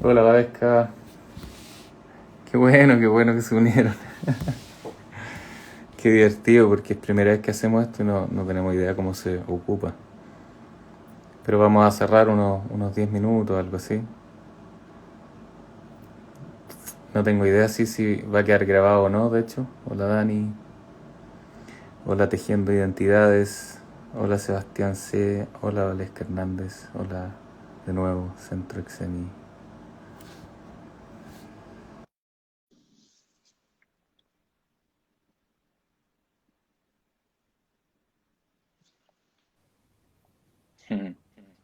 Hola, Valesca. Qué bueno que se unieron. Qué divertido, porque es primera vez que hacemos esto y no tenemos idea cómo se ocupa. Pero vamos a cerrar unos 10 minutos, algo así. No tengo idea si va a quedar grabado o no, de hecho. Hola, Dani. Hola, Tejiendo Identidades. Hola, Sebastián C. Hola, Valesca Hernández. Hola, de nuevo, Centro Exeni.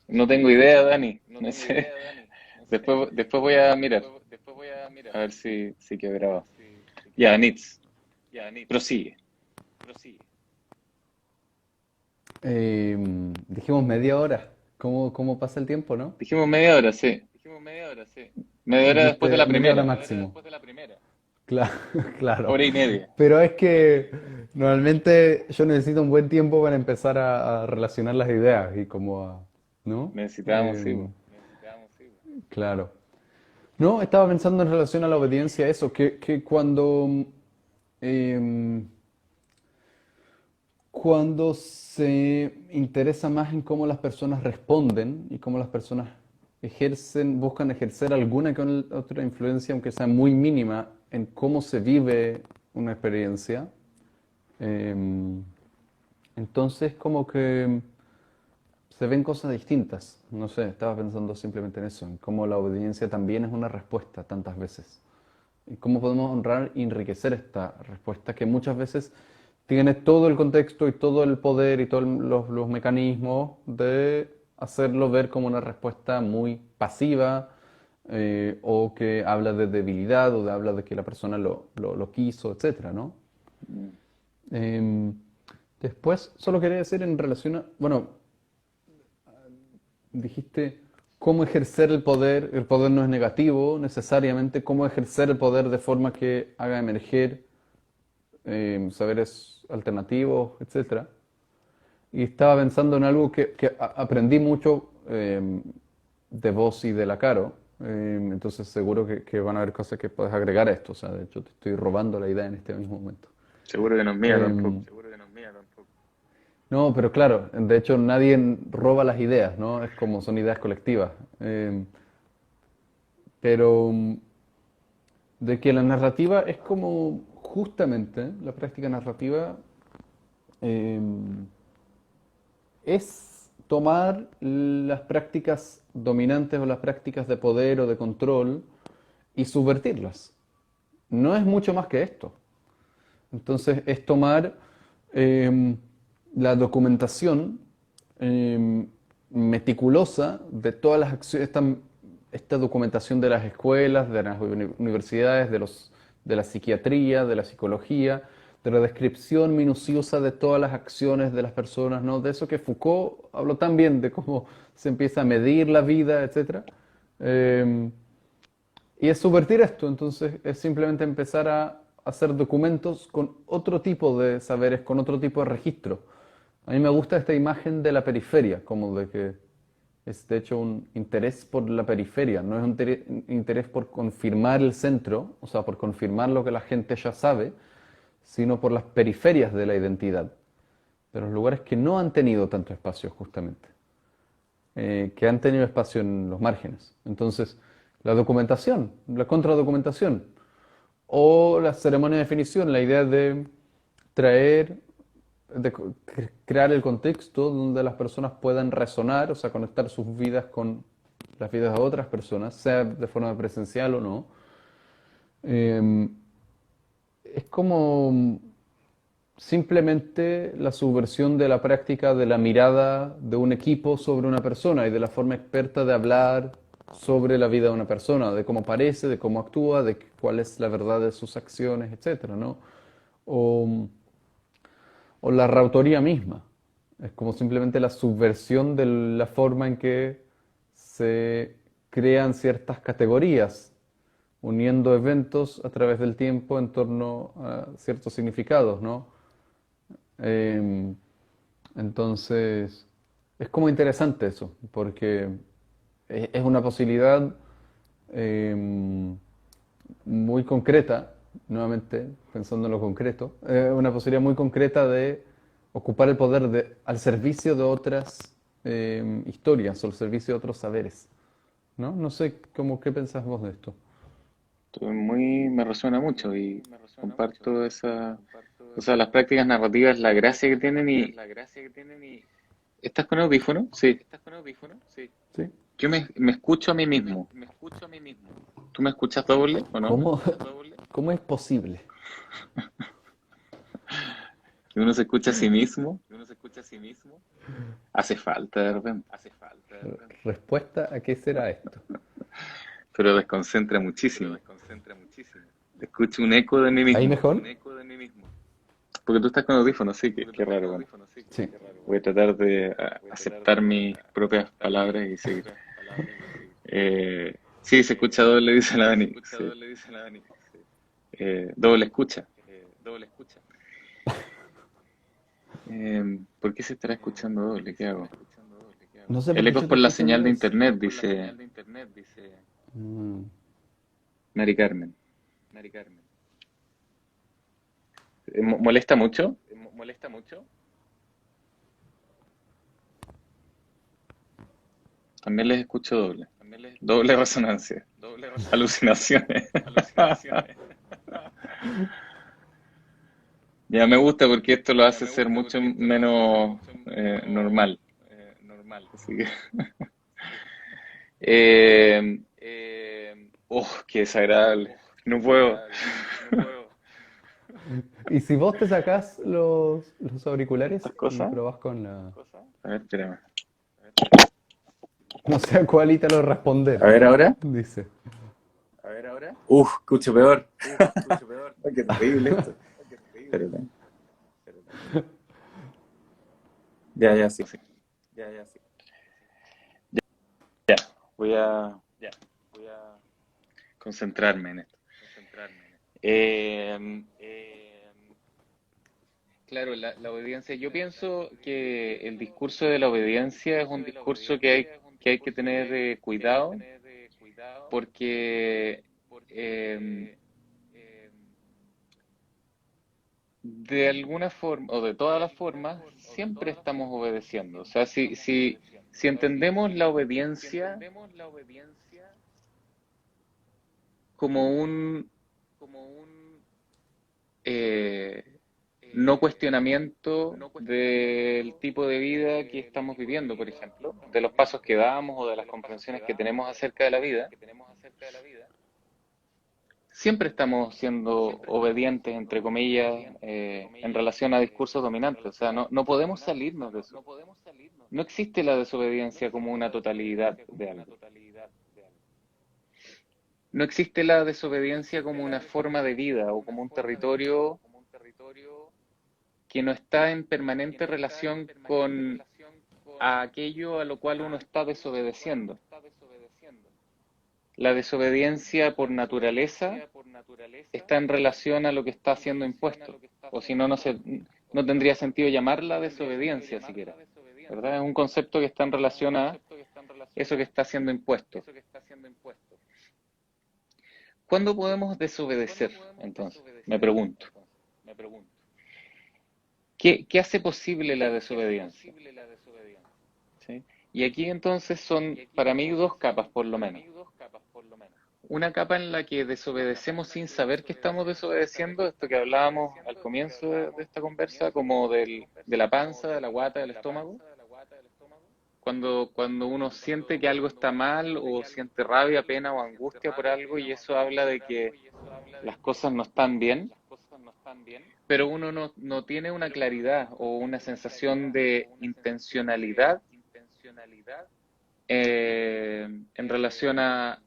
No tengo idea, Dani. No sé. Después voy a mirar. A ver si quedó grabado. Ya, Nits. Prosigue. Dijimos media hora. ¿Cómo pasa el tiempo, no? Dijimos media hora, sí. Media hora después de Dijiste la media hora primera. máximo. Claro, claro. Hora y media. Pero es que normalmente yo necesito un buen tiempo para empezar a relacionar las ideas y ¿no? Necesitábamos, sí, Eh, po. claro. No, estaba pensando en relación a la obediencia, eso, que em, cuando se interesa más en cómo las personas responden y cómo las personas buscan ejercer alguna que otra influencia, aunque sea muy mínima, en cómo se vive una experiencia, eh, entonces como que se ven cosas distintas. No sé, estaba pensando simplemente en eso, en cómo la obediencia también es una respuesta tantas veces. Y cómo podemos honrar y enriquecer esta respuesta que muchas veces tiene todo el contexto y todo el poder y todos los mecanismos de hacerlo ver como una respuesta muy pasiva, o que habla de debilidad o habla de que la persona lo quiso, etcétera, ¿no? Mm. Em, Después, solo quería decir en relación a, bueno, dijiste cómo ejercer el poder no es negativo necesariamente, cómo ejercer el poder de forma que haga emerger saberes alternativos, etcétera. Y estaba pensando en algo que aprendí mucho de vos y de la Caro, entonces seguro que van a haber cosas que puedes agregar a esto, o sea, de hecho te estoy robando la idea en este mismo momento. Seguro que no es mía tampoco. Eh, no, pero claro, de hecho nadie roba las ideas, ¿no? Es como son ideas colectivas. Pero de que la narrativa es como justamente la práctica narrativa eh, es tomar las prácticas dominantes o las prácticas de poder o de control y subvertirlas. No es mucho más que esto. Entonces es tomar eh, la documentación eh, meticulosa de todas las acciones, esta documentación de las escuelas, de las universidades, de la psiquiatría, de la psicología, de la descripción minuciosa de todas las acciones de las personas, ¿no? De eso que Foucault habló tan bien, de cómo se empieza a medir la vida, etcétera. Eh, y es subvertir esto, entonces es simplemente empezar a hacer documentos con otro tipo de saberes, con otro tipo de registro. A mí me gusta esta imagen de la periferia, como de que es de hecho un interés por la periferia, no es un interés por confirmar el centro, o sea, por confirmar lo que la gente ya sabe, sino por las periferias de la identidad, de los lugares que no han tenido tanto espacio justamente, que han tenido espacio en los márgenes. Entonces, la documentación, la contradocumentación, o la ceremonia de definición, la idea de traer, de crear el contexto donde las personas puedan resonar, o sea, conectar sus vidas con las vidas de otras personas, sea de forma presencial o no. Eh, es como simplemente la subversión de la práctica de la mirada de un equipo sobre una persona y de la forma experta de hablar sobre la vida de una persona, de cómo parece, de cómo actúa, de cuál es la verdad de sus acciones, etcétera, ¿no? O, o la reautoría misma. Es como simplemente la subversión de la forma en que se crean ciertas categorías, uniendo eventos a través del tiempo en torno a ciertos significados, ¿no? Eh, entonces, es como interesante eso, porque es una posibilidad, eh, muy concreta, nuevamente pensando en lo concreto, una posibilidad muy concreta de ocupar el poder al servicio de otras historias o al servicio de otros saberes, ¿no? No sé qué pensás vos de esto. Me resuena mucho y comparto o sea, las prácticas narrativas, la gracia que tienen y... ¿Estás con audífono? Sí. ¿Sí? Me escucho a mí mismo. ¿Tú me escuchas doble o no? ¿Cómo, cómo es posible? Que uno se escucha a sí mismo. Hace falta de repente, Respuesta a qué será esto. pero desconcentra muchísimo. Escucho un eco de mí ¿Ahí mismo. mejor? Porque tú estás con audífonos, sí, qué raro. Bueno, Sí. voy a tratar de aceptar mis propias palabras y seguir. Sí, se escucha doble, dice la Dani. Sí. Doble escucha. ¿Por qué se estará escuchando doble? ¿Qué hago? No sé por El qué eco es se te por la escucha a la señal de vez. internet, dice Mm. Mari Carmen. ¿Molesta mucho? También les escucho doble. Doble resonancia. Alucinaciones. Ya me gusta porque esto lo hace ser mucho menos normal. Así que, eh, qué desagradable. No puedo. Y si vos te sacás los auriculares ¿Estas y cosas? probás con la... A ver, espérame. No sé a cuál ítalo responder, A ver ahora. dice. Escucho peor. Ay, qué terrible esto. Espérate. Ya, sí. Ya, voy a concentrarme en esto. Eh, claro, la obediencia. Yo pienso que el discurso de la obediencia es un discurso que hay que tener cuidado porque eh, de alguna forma o de todas las formas siempre estamos obedeciendo. O sea, si entendemos la obediencia como un eh, no cuestionamiento del tipo de vida que estamos viviendo, por ejemplo, de los pasos que damos o de las comprensiones que tenemos acerca de la vida, siempre estamos siendo obedientes, entre comillas, en relación a discursos dominantes. O sea, no podemos salirnos de eso. No existe la desobediencia como una totalidad de algo. No existe la desobediencia como una forma de vida o como un territorio que no está en permanente relación con aquello a lo cual uno está desobedeciendo. La desobediencia por naturaleza está en relación a lo que está siendo impuesto, o si no, no tendría sentido llamarla desobediencia siquiera, ¿verdad? Es un concepto que está en relación a eso que está siendo impuesto. ¿Cuándo podemos desobedecer, entonces? Me pregunto. ¿Qué hace posible la desobediencia? ¿Sí? Y aquí entonces son, para mí, dos capas por lo menos. Una capa en la que desobedecemos sin saber que estamos desobedeciendo, esto que hablábamos al comienzo de esta conversa, como de la panza, de la guata, del estómago. Cuando uno siente que algo está mal o siente rabia, pena o angustia por algo y eso habla de que las cosas no están bien, pero uno no tiene una claridad o una sensación de intencionalidad en relación a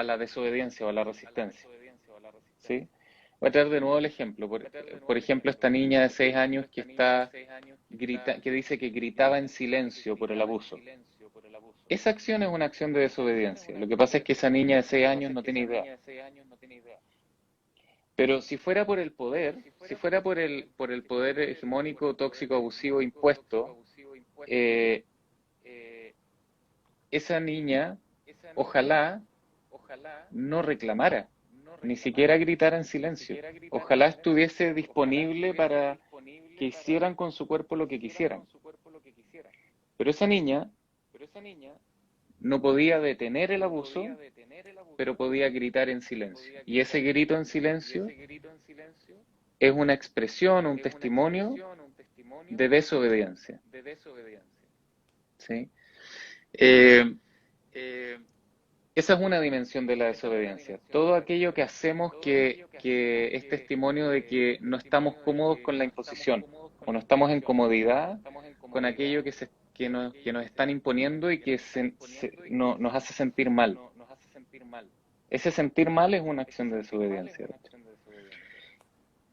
la desobediencia o a la resistencia. ¿Sí? Voy a traer de nuevo el ejemplo. Por ejemplo, esta niña de 6 años que dice que gritaba en silencio por el abuso. Esa acción es una acción de desobediencia. Lo que pasa es que esa niña de 6 años no tiene idea. Pero si fuera por el poder, si fuera por el poder hegemónico, tóxico, abusivo, impuesto, eh, esa niña, ojalá, no reclamara, ni siquiera gritara en silencio. Ojalá estuviese disponible para que hicieran con su cuerpo lo que quisieran. Pero esa niña no podía detener el abuso, pero podía gritar en silencio. Y ese grito en silencio es una expresión, un testimonio de desobediencia. ¿Sí? Eh, Esa es una dimensión de la desobediencia. Todo aquello que hacemos que es testimonio de que no estamos cómodos con la imposición o no estamos en comodidad con aquello que nos están imponiendo y que nos hace sentir mal. Ese sentir mal es una acción de desobediencia.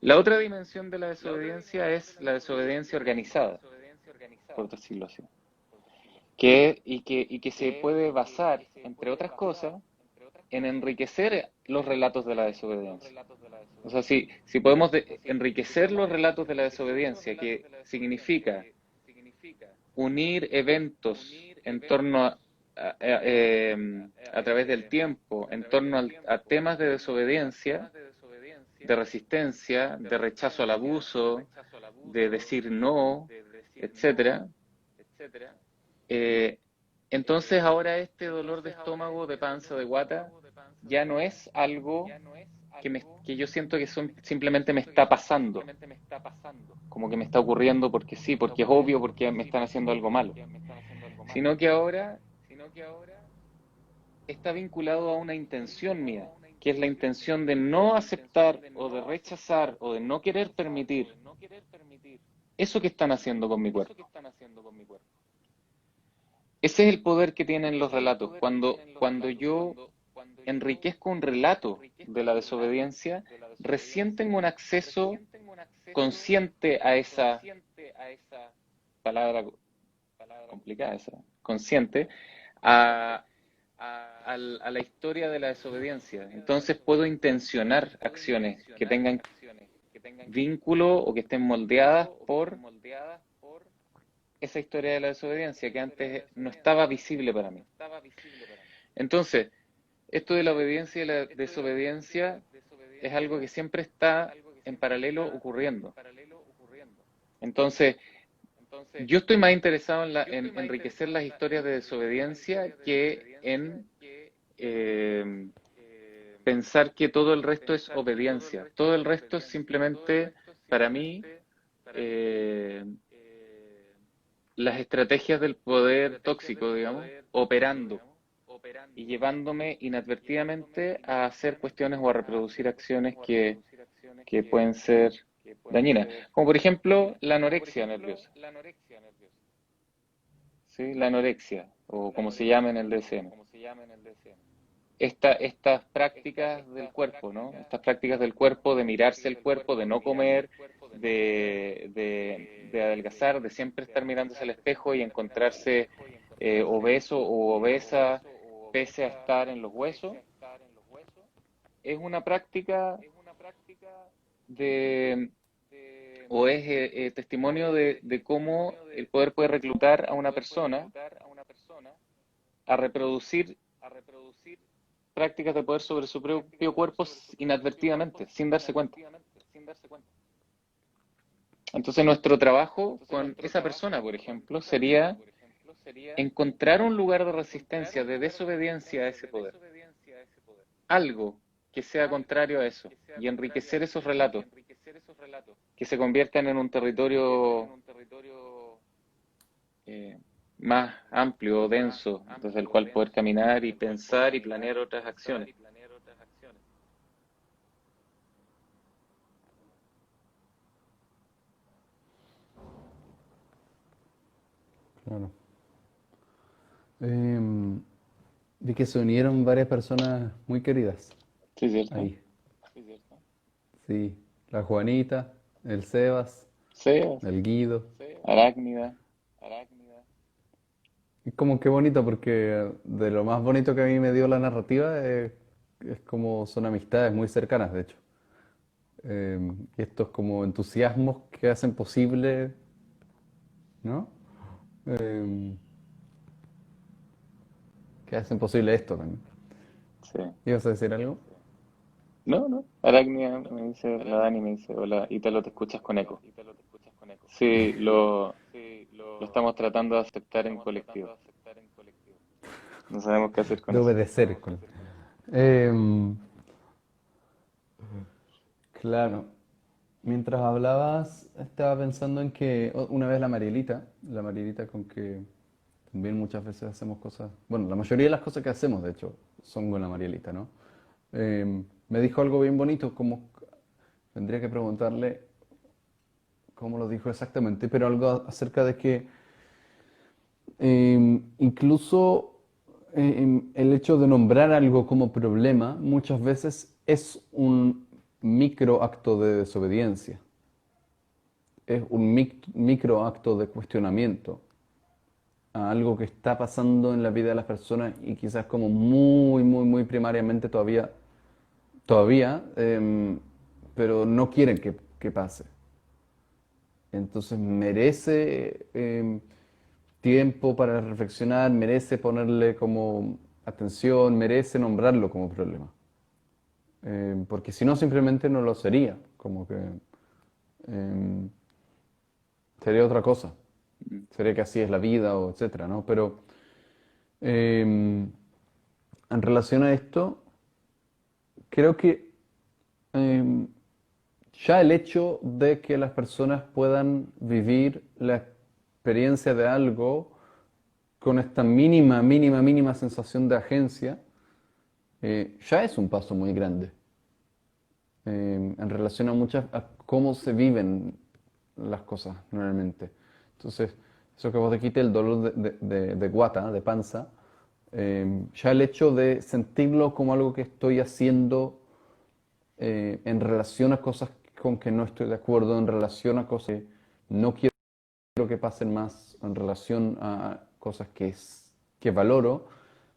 La otra dimensión de la desobediencia es la desobediencia organizada, por decirlo así, y que se puede basar, entre otras cosas, en enriquecer los relatos de la desobediencia. O sea, si podemos enriquecer los relatos de la desobediencia, que significa unir eventos en torno a través del tiempo, en torno a temas de desobediencia, de resistencia, de rechazo al abuso, de decir no, etcétera. Eh, entonces ahora este dolor de estómago, de panza, de guata, ya no es algo que yo siento que simplemente me está pasando, como que me está ocurriendo porque sí, porque es obvio, porque me están haciendo algo malo, sino que ahora está vinculado a una intención mía, que es la intención de no aceptar o de rechazar o de no querer permitir eso que están haciendo con mi cuerpo. Ese es el poder que tienen los relatos. Cuando yo enriquezco un relato de la desobediencia, recién tengo un acceso consciente a esa palabra complicada, esa, consciente, a, a la historia de la desobediencia. Entonces puedo intencionar acciones que tengan vínculo o que estén moldeadas por esa historia de la desobediencia que antes no estaba visible para mí. Entonces, esto de la obediencia y la desobediencia es algo que siempre está en paralelo ocurriendo. Entonces, yo estoy más interesado en enriquecer las historias de desobediencia que en pensar que todo el resto es obediencia. Todo el resto es simplemente, para mí, eh, las estrategias del poder tóxico, digamos, operando y llevándome inadvertidamente a hacer cuestiones o a reproducir acciones que pueden ser dañinas. Como por ejemplo la anorexia nerviosa, ¿sí? La anorexia, o como se llama en el DSM. Estas prácticas del cuerpo, ¿no? Estas prácticas del cuerpo de mirarse el cuerpo, de no comer, de adelgazar, de siempre estar mirándose al espejo y encontrarse obeso o obesa pese a estar en los huesos, es una práctica de, o es testimonio de cómo el poder puede reclutar a una persona a reproducir prácticas de poder sobre su propio cuerpo inadvertidamente, sin darse cuenta. Entonces nuestro trabajo con esa persona, por ejemplo, sería encontrar un lugar de resistencia, de desobediencia a ese poder. Algo que sea contrario a eso y enriquecer esos relatos que se conviertan en un territorio eh, más amplio, denso, desde el cual poder caminar y pensar y planear otras acciones. Claro. Em, Vi que se unieron varias personas muy queridas Sí, ¿cierto? ahí. Sí, la Juanita, el Sebas, Sebas, el Guido. Arácnida, Es como que bonito porque de lo más bonito que a mí me dio la narrativa es como son amistades muy cercanas, de hecho. Y estos como entusiasmos que hacen posible, ¿no? Em, que hacen posible esto también. Sí. ¿Ibas a decir algo? No, no. Aracnia me dice, la Dani me dice, hola, Ítalo, te escuchas con eco. Sí, lo estamos tratando de aceptar en colectivo. No sabemos qué hacer con De eso. obedecer. Em, claro. Mientras hablabas, estaba pensando en que una vez la Marielita con que también muchas veces hacemos cosas, bueno, la mayoría de las cosas que hacemos, de hecho, son con la Marielita, ¿no? Me dijo algo bien bonito, como tendría que preguntarle cómo lo dijo exactamente, pero algo acerca de que incluso el hecho de nombrar algo como problema muchas veces es un micro acto de desobediencia, es un micro acto de cuestionamiento a algo que está pasando en la vida de las personas y quizás como muy, muy, muy primariamente todavía, pero no quieren que pase. Entonces merece tiempo para reflexionar, merece ponerle como atención, merece nombrarlo como problema. Porque si no, simplemente no lo sería, como que eh, sería otra cosa. Mm. Sería que así es la vida o etcétera, ¿no? Pero en relación a esto, creo que eh, ya el hecho de que las personas puedan vivir la experiencia de algo con esta mínima, mínima, mínima sensación de agencia, ya es un paso muy grande en relación a a cómo se viven las cosas normalmente. Entonces, eso que vos dijiste, el dolor de guata, de panza, ya el hecho de sentirlo como algo que estoy haciendo en relación a cosas con que no estoy de acuerdo, en relación a cosas que no quiero que pasen más, en relación a cosas que valoro,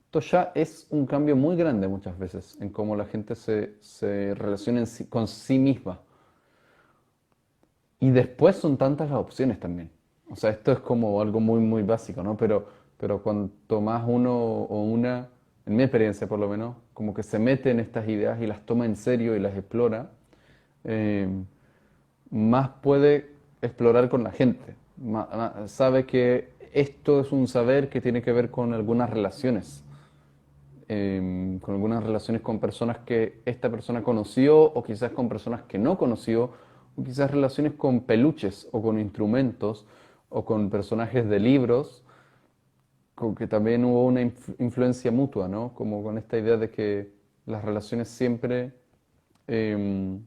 esto ya es un cambio muy grande muchas veces en cómo la gente se relaciona con sí misma. Y después son tantas las opciones también. O sea, esto es como algo muy, muy básico, ¿no? Pero cuanto más uno o una, en mi experiencia por lo menos, como que se mete en estas ideas y las toma en serio y las explora, eh, más puede explorar con la gente. Sabe que esto es un saber que tiene que ver con algunas relaciones con personas que esta persona conoció o quizás con personas que no conoció, o quizás relaciones con peluches o con instrumentos o con personajes de libros, con que también hubo una influencia mutua, ¿no? Como con esta idea de que las relaciones em,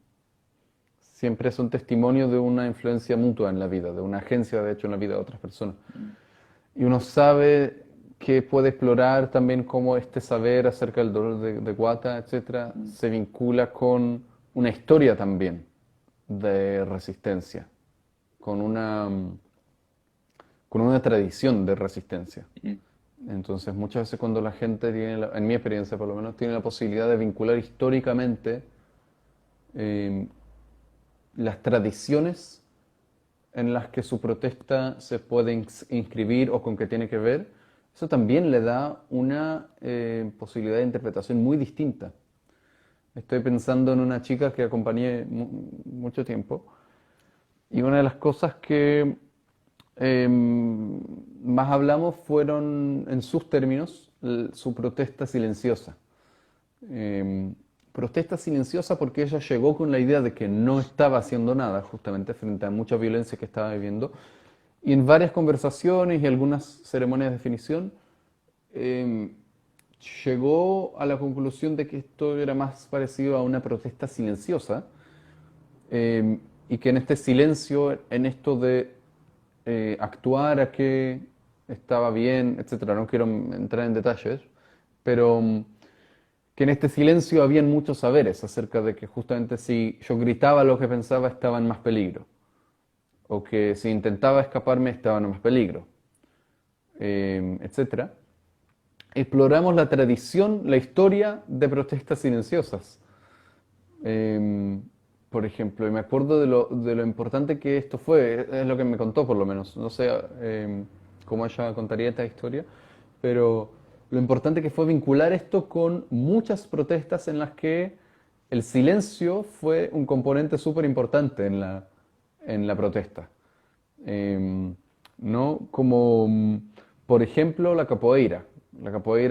siempre son testimonio de una influencia mutua en la vida, de una agencia de hecho en la vida de otras personas. Mm. Y uno sabe que puede explorar también cómo este saber acerca del dolor de guata, etcétera, Mm. se vincula con una historia también de resistencia, con con una tradición de resistencia. Mm. Entonces, muchas veces cuando la gente tiene, en mi experiencia por lo menos, tiene la posibilidad de vincular históricamente eh, las tradiciones en las que su protesta se puede inscribir o con qué tiene que ver, eso también le da una posibilidad de interpretación muy distinta. Estoy pensando en una chica que acompañé mucho tiempo y una de las cosas que más hablamos fueron, en sus términos, su protesta silenciosa. Eh, Protesta silenciosa porque ella llegó con la idea de que no estaba haciendo nada, justamente frente a mucha violencia que estaba viviendo. Y en varias conversaciones y algunas ceremonias de definición, eh, llegó a la conclusión de que esto era más parecido a una protesta silenciosa y que en este silencio, en esto de actuar a que estaba bien, etcétera, no quiero entrar en detalles, pero que en este silencio habían muchos saberes acerca de que justamente si yo gritaba lo que pensaba estaba en más peligro, o que si intentaba escaparme estaba en más peligro, etcétera. Exploramos la tradición, la historia de protestas silenciosas. Eh, por ejemplo, y me acuerdo de lo importante que esto fue, es lo que me contó por lo menos, no sé cómo ella contaría esta historia, pero lo importante que fue vincular esto con muchas protestas en las que el silencio fue un componente súper importante en la protesta. Eh, ¿No? Como, por ejemplo, la capoeira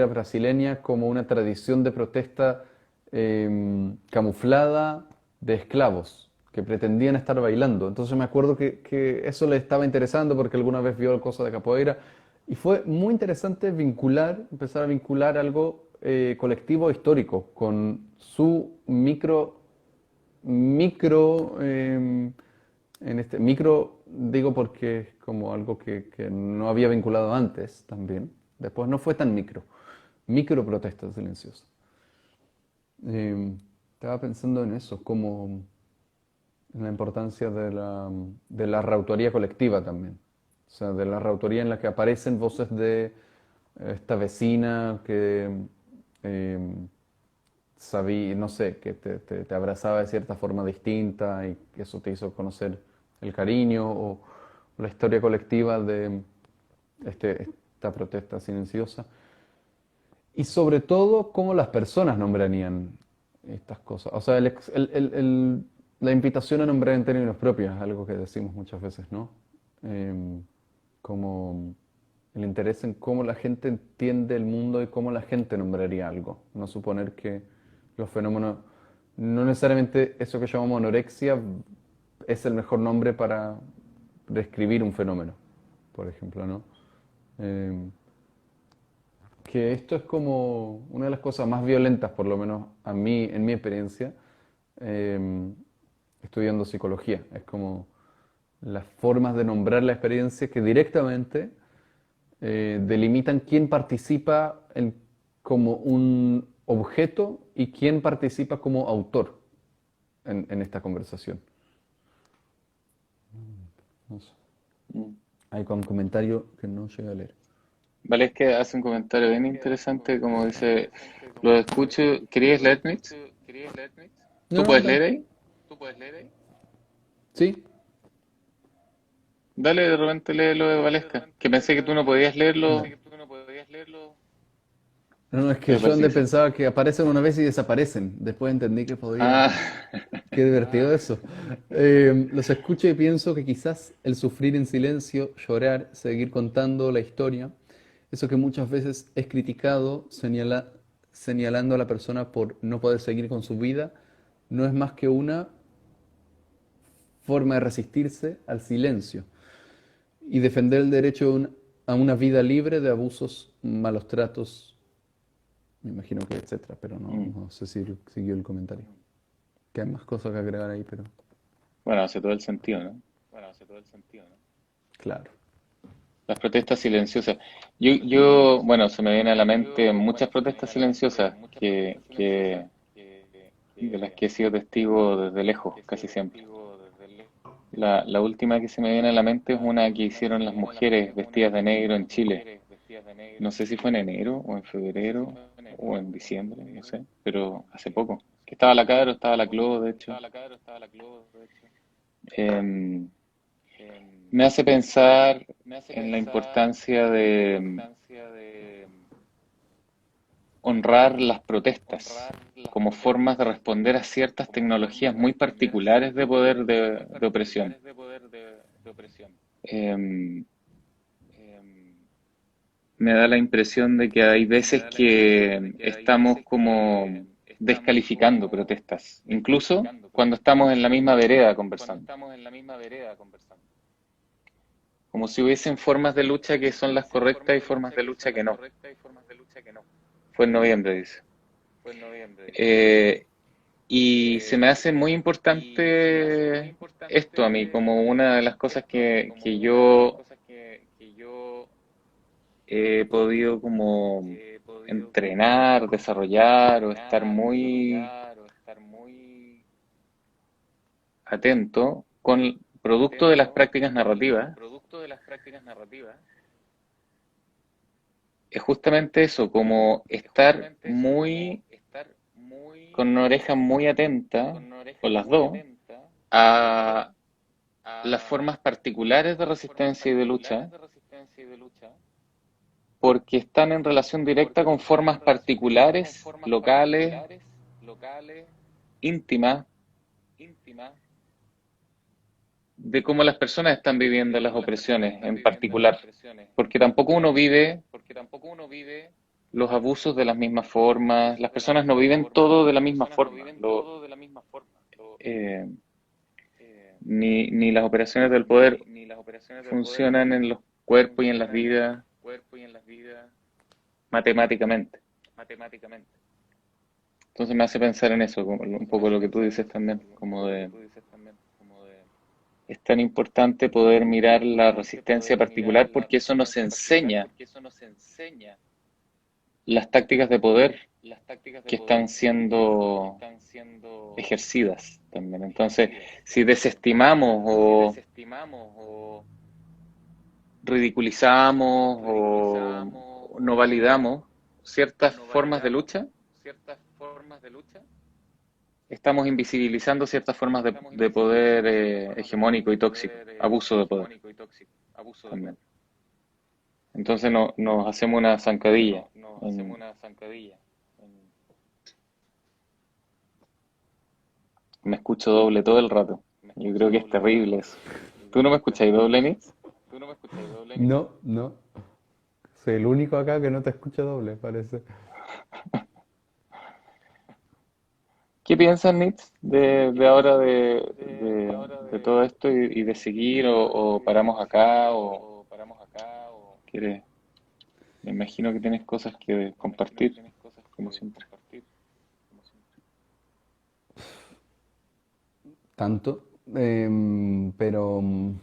brasileña como una tradición de protesta camuflada de esclavos que pretendían estar bailando. Entonces me acuerdo que eso le estaba interesando porque alguna vez vio cosas de capoeira y fue muy interesante empezar a vincular algo colectivo histórico con su en este micro digo porque es como algo que no había vinculado antes también. Después no fue tan micro protestas silenciosas. Estaba pensando en eso, como en la importancia de la reautoría colectiva también. O sea, de la reautoría en la que aparecen voces de esta vecina que sabía, no sé, que te abrazaba de cierta forma distinta y que eso te hizo conocer el cariño o la historia colectiva de esta protesta silenciosa. Y sobre todo, cómo las personas nombrarían estas cosas. O sea, la invitación a nombrar en términos propios es algo que decimos muchas veces, ¿no? Em, Como el interés en cómo la gente entiende el mundo y cómo la gente nombraría algo. No suponer que los fenómenos, no necesariamente eso que llamamos anorexia es el mejor nombre para describir un fenómeno, por ejemplo, ¿no? Em, que esto es como una de las cosas más violentas, por lo menos a mí, en mi experiencia, em, estudiando psicología. Es como las formas de nombrar la experiencia que directamente delimitan quién participa como un objeto y quién participa como autor en esta conversación. No sé. Mm. Hay un comentario que no llega a leer. Vale, es que hace un comentario bien interesante, como dice, lo escucho, ¿querías leerme? No, ¿Tú no, puedes dale. leer ahí? Sí. Dale, de repente lee lo de Valesca, que pensé que tú no podías leerlo, No, no, es que pero yo parece que antes sí. pensaba que aparecen una vez y desaparecen. Después entendí que podía. Ah, Qué divertido eso. Los escucho y pienso que quizás el sufrir en silencio, llorar, seguir contando la historia, eso que muchas veces es criticado, señalando a la persona por no poder seguir con su vida, no es más que una forma de resistirse al silencio y defender el derecho a una vida libre de abusos, malos tratos, me imagino que etcétera, pero no, mm. no sé si siguió el comentario. Que hay más cosas que agregar ahí, pero Bueno, hace todo el sentido, ¿no? claro. Las protestas silenciosas. Bueno, se me viene a la mente muchas protestas silenciosas de las que he sido testigo desde lejos, casi siempre. La última que se me viene a la mente es una que hicieron las mujeres vestidas de negro en Chile. No sé si fue en enero o en febrero o en diciembre, no sé, pero hace poco. Que estaba la Caro, estaba la Clo, de hecho. Em, Me hace pensar en la importancia de honrar las protestas como formas de responder a ciertas tecnologías muy particulares de poder de opresión. Em, Me da la impresión de que hay veces que estamos como descalificando protestas, incluso cuando estamos en la misma vereda conversando, como si hubiesen formas de lucha que son las correctas y formas de lucha que no. Fue en noviembre, dice. Eh, y se me hace muy importante esto a mí, como una de las cosas que yo he podido como entrenar, desarrollar o estar muy atento con producto de las prácticas narrativas, es justamente eso, como estar muy con una oreja muy atenta, o las dos, a las formas particulares de resistencia y de lucha porque están en relación directa con formas particulares, locales, íntimas, de cómo las personas están viviendo las opresiones en particular. Porque tampoco uno vive los abusos de las mismas formas, las personas no viven todo de la misma forma. Eh, ni las operaciones del poder funcionan en los cuerpos y en las vidas matemáticamente. Entonces me hace pensar en eso, como un poco lo que tú dices también, como de es tan importante poder mirar la resistencia particular porque eso nos enseña las tácticas de poder que están siendo ejercidas también. Entonces, si desestimamos o ridiculizamos o no validamos ciertas formas de lucha, estamos invisibilizando ciertas formas de poder hegemónico y tóxico, abuso de poder también. Entonces nos hacemos una zancadilla. Me escucho doble todo el rato. Yo creo que es terrible eso. ¿Tú no me escucháis doble, Nitz? No, no. Soy el único acá que no te escucha doble, parece. ¿Qué piensas, Nitz, de ahora de todo esto y de seguir o paramos acá o quieres? Me imagino que tienes cosas que compartir, como siempre. Tanto, pero em,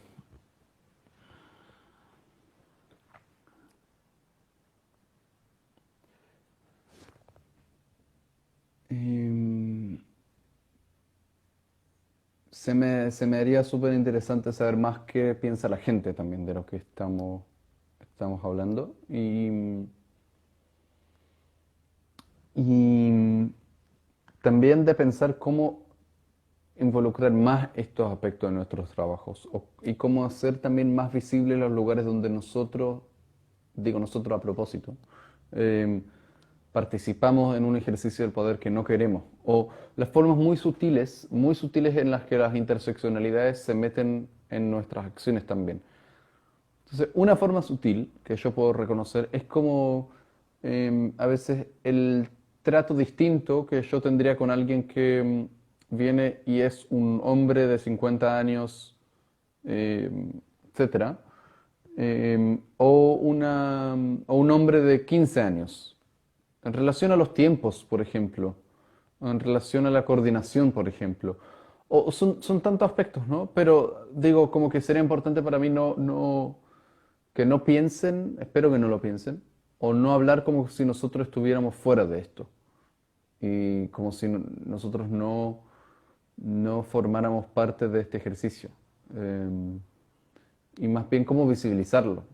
se me haría súper interesante saber más qué piensa la gente también de lo que estamos hablando. Y también de pensar cómo involucrar más estos aspectos en nuestros trabajos y cómo hacer también más visibles los lugares donde nosotros, digo nosotros a propósito, eh, participamos en un ejercicio del poder que no queremos, o las formas muy sutiles en las que las interseccionalidades se meten en nuestras acciones también. Entonces, una forma sutil que yo puedo reconocer es como a veces el trato distinto que yo tendría con alguien que viene y es un hombre de 50 años, etcétera, o un hombre de 15 años. En relación a los tiempos, por ejemplo, o en relación a la coordinación, por ejemplo. O son tantos aspectos, ¿no? Pero digo, como que sería importante para mí que no piensen, espero que no lo piensen, o no hablar como si nosotros estuviéramos fuera de esto y como si nosotros no formáramos parte de este ejercicio. Eh, y más bien cómo visibilizarlo.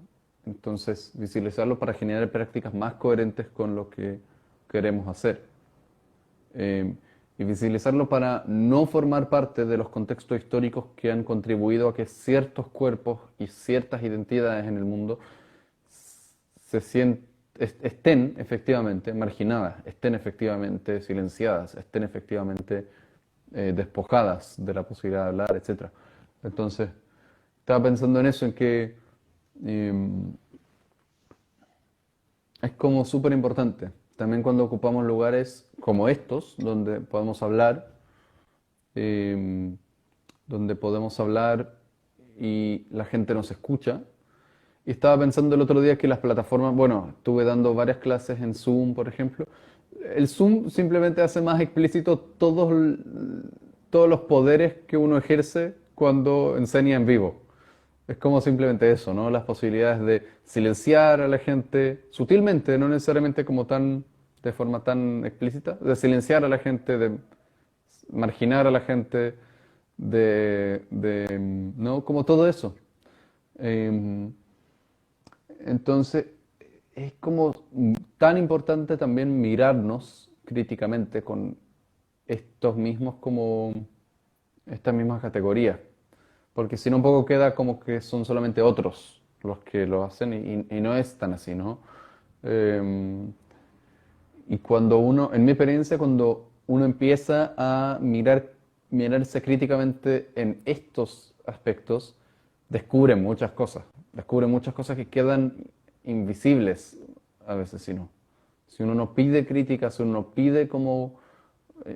Entonces, visibilizarlo para generar prácticas más coherentes con lo que queremos hacer. Eh, y visibilizarlo para no formar parte de los contextos históricos que han contribuido a que ciertos cuerpos y ciertas identidades en el mundo estén efectivamente marginadas, estén efectivamente silenciadas, estén efectivamente despojadas de la posibilidad de hablar, etc. Entonces, estaba pensando en eso, en que eh, es como súper importante. También cuando ocupamos lugares como estos, eh, donde podemos hablar y la gente nos escucha. Y estaba pensando el otro día que las plataformas, bueno, estuve dando varias clases en Zoom, por ejemplo. El Zoom simplemente hace más explícito todos los poderes que uno ejerce cuando enseña en vivo. Es como simplemente eso, ¿no? Las posibilidades de silenciar a la gente sutilmente, no necesariamente de forma tan explícita, de silenciar a la gente, de marginar a la gente, ¿no? Como todo eso. Em, entonces, es como tan importante también mirarnos críticamente con estas mismas categorías, porque si no un poco queda como que son solamente otros los que lo hacen y no es tan así, ¿no? Eh, y cuando uno, en mi experiencia, cuando uno empieza a mirarse críticamente en estos aspectos, descubre muchas cosas que quedan invisibles a veces si uno no pide crítica, si uno no pide como,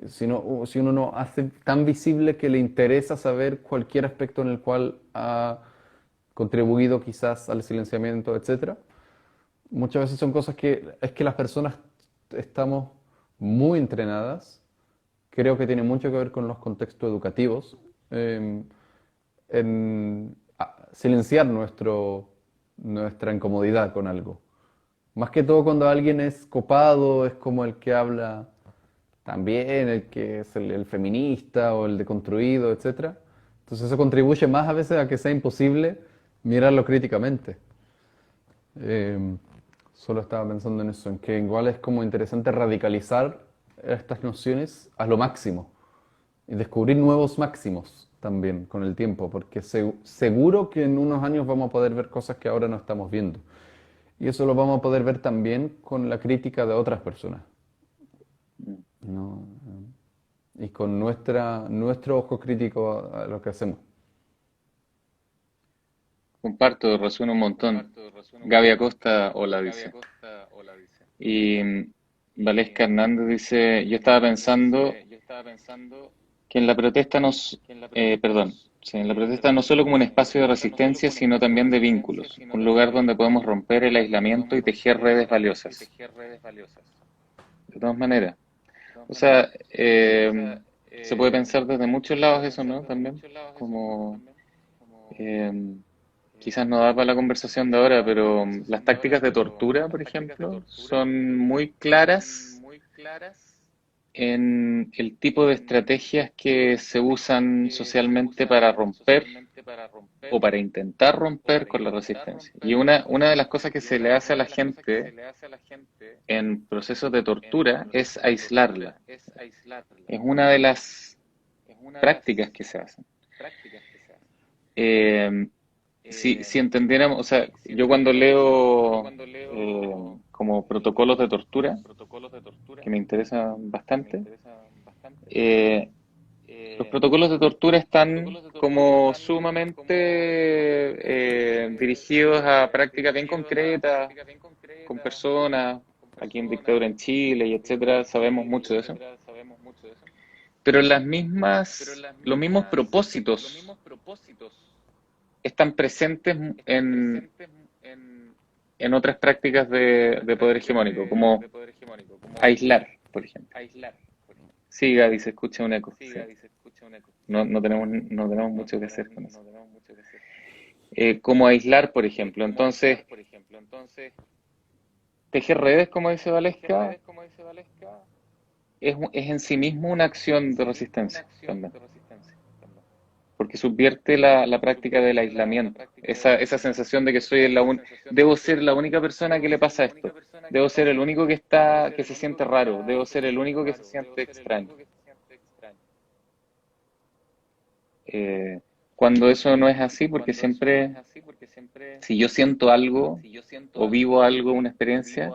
si uno no hace tan visible que le interesa saber cualquier aspecto en el cual ha contribuido quizás al silenciamiento, etcétera. Muchas veces son cosas que es que las personas estamos muy entrenadas, creo que tiene mucho que ver con los contextos educativos, eh, en silenciar nuestra incomodidad con algo. Más que todo cuando alguien es copado, es como el que habla también, el que es el feminista o el deconstruido, etcétera. Entonces eso contribuye más a veces a que sea imposible mirarlo críticamente. Eh, Solo estaba pensando en eso, en que igual es como interesante radicalizar estas nociones a lo máximo y descubrir nuevos máximos también con el tiempo, porque seguro que en unos años vamos a poder ver cosas que ahora no estamos viendo. Y eso lo vamos a poder ver también con la crítica de otras personas, Mm. ¿no? Y con nuestro ojo crítico a lo que hacemos. Comparto, resuena un montón. Gaby Acosta, hola, dice. Y Valesca Hernández dice, yo estaba pensando que en la protesta nos, perdón, sí, en la protesta no solo como un espacio de resistencia, sino también de vínculos, un lugar donde podemos romper el aislamiento y tejer redes valiosas. De todas maneras. O sea, se puede pensar desde muchos lados eso, ¿no? También, como eh, quizás no da para la conversación de ahora, pero las tácticas de tortura, por ejemplo, son muy claras en el tipo de estrategias que se usan socialmente para romper o para intentar romper con la resistencia. Y una de las cosas que se le hace a la gente en procesos de tortura es aislarla. Es una de las prácticas que se hacen. Eh, si entendiéramos, o sea, yo cuando leo como protocolos de tortura, que me interesan bastante, eh, los protocolos de tortura están como sumamente dirigidos a prácticas bien concretas, con personas, aquí en dictadura en Chile y etcétera, sabemos mucho de eso. Pero los mismos propósitos están presentes en otras prácticas de poder hegemónico, como aislar, por ejemplo. Sí, Gaby, se escucha un eco. Sí. No tenemos mucho que hacer con eso. Como aislar, por ejemplo. Entonces, tejer redes, como dice Valesca, es en sí mismo una acción de resistencia también, porque subvierte la práctica del aislamiento, esa sensación de que debo ser la única persona que le pasa esto, debo ser el único que se siente raro, debo ser el único que se siente extraño. Eh, Cuando eso no es así, porque siempre, si yo siento algo o vivo algo, una experiencia,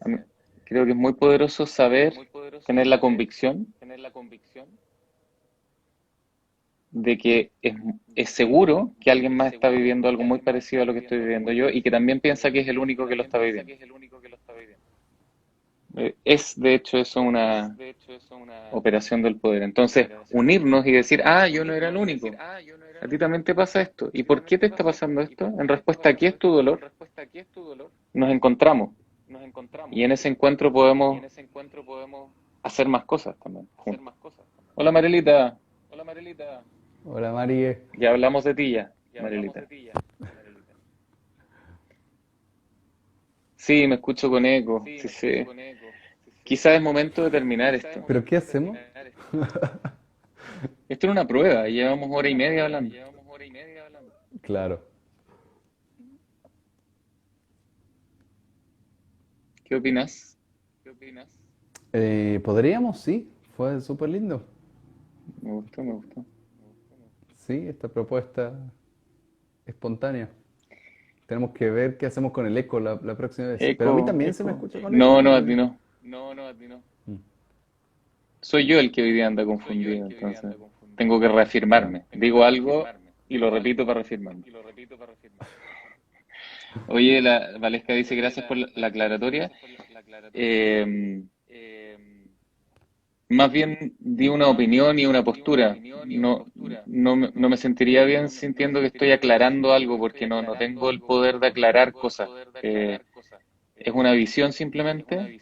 a mí- creo que es muy poderoso saber, tener la convicción de que es seguro que alguien más está viviendo algo muy parecido a lo que estoy viviendo yo y que también piensa que es el único que lo está viviendo. Es de hecho eso una operación del poder. Entonces, unirnos y decir, yo no era el único, a ti también te pasa esto. ¿Y por qué te está pasando esto? En respuesta a qué es tu dolor, nos encontramos. Y en ese encuentro podemos hacer más cosas también. Juntos. Hola Marilita, Hola Marie. ya hablamos de ti ya, Marilita. Sí, me escucho con eco. Sí, sí. Quizás es momento de terminar esto. ¿Pero qué hacemos? Esto era una prueba, y llevamos hora y media hablando. Claro. ¿Qué opinas? Podríamos, sí. Fue súper lindo. Me gustó, me gustó. Sí, esta propuesta espontánea. Tenemos que ver qué hacemos con el eco la próxima vez. Pero a mí Eco, también se me eco. escucha con No, eco. no, a ti no. No, no, a ti no. Mm, Soy yo el que hoy día anda confundido, entonces tengo que claro. reafirmarme. Digo algo y lo repito para reafirmarme. Oye, la Valesca dice gracias por la aclaratoria. Eh, Más bien di una opinión y una postura. No me sentiría bien sintiendo que estoy aclarando algo porque no tengo el poder de aclarar cosas. Eh, es una visión simplemente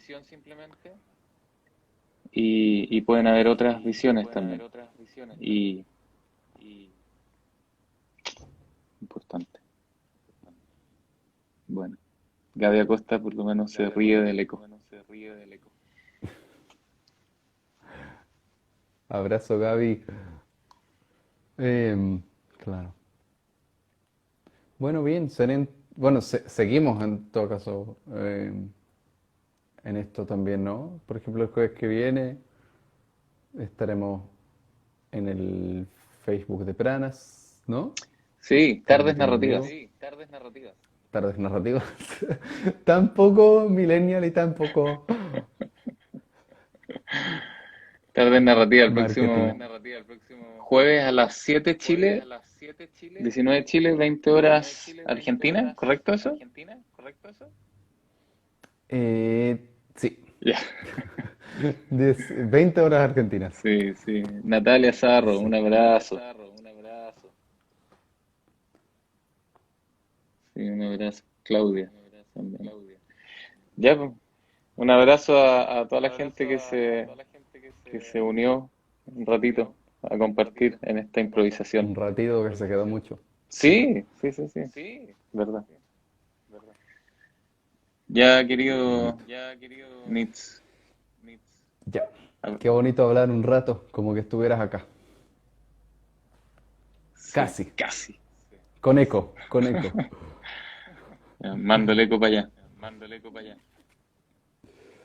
y pueden haber otras visiones también. Y importante. Bueno, Gaby Acosta por lo menos se ríe del eco. Abrazo, Gaby. Em, claro. Bueno, bien, bueno, seguimos en todo caso en esto también, ¿no? Por ejemplo, el jueves que viene estaremos en el Facebook de Pranas, ¿no? Sí, tardes Transmitiendo en narrativas. vivo. Tardes narrativas. Tan poco millennial y tan poco Tardes narrativas el marketing. próximo jueves a las 7 Chile, 19 Chile, 20 horas Argentina, ¿correcto eso? Sí, Ya, 20 horas argentinas. sí, sí. Natalia Zarro, Sí. un abrazo. Sí, un abrazo. Claudia también. Ya, pues, un abrazo a toda la gente que se unió un ratito a compartir en esta Un improvisación. ratito que se quedó mucho. Sí, sí, sí, sí, verdad. Ya, querido Bonito. Nitz, Ya. a- Qué bonito hablar un rato, como que estuvieras acá. sí, Casi. casi. Con eco, con eco. Ya, mando el eco para allá.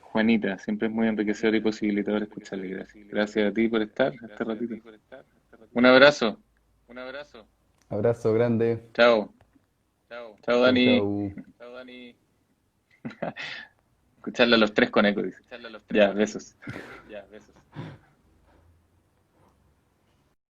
Juanita, siempre es muy enriquecedor y posibilitador escucharle. Gracias. Gracias a ti por estar este ratito. Un abrazo. Abrazo grande. Chao. Chao, Chau, Dani. chau. Escucharle a los tres con eco, dice. Ya, besos.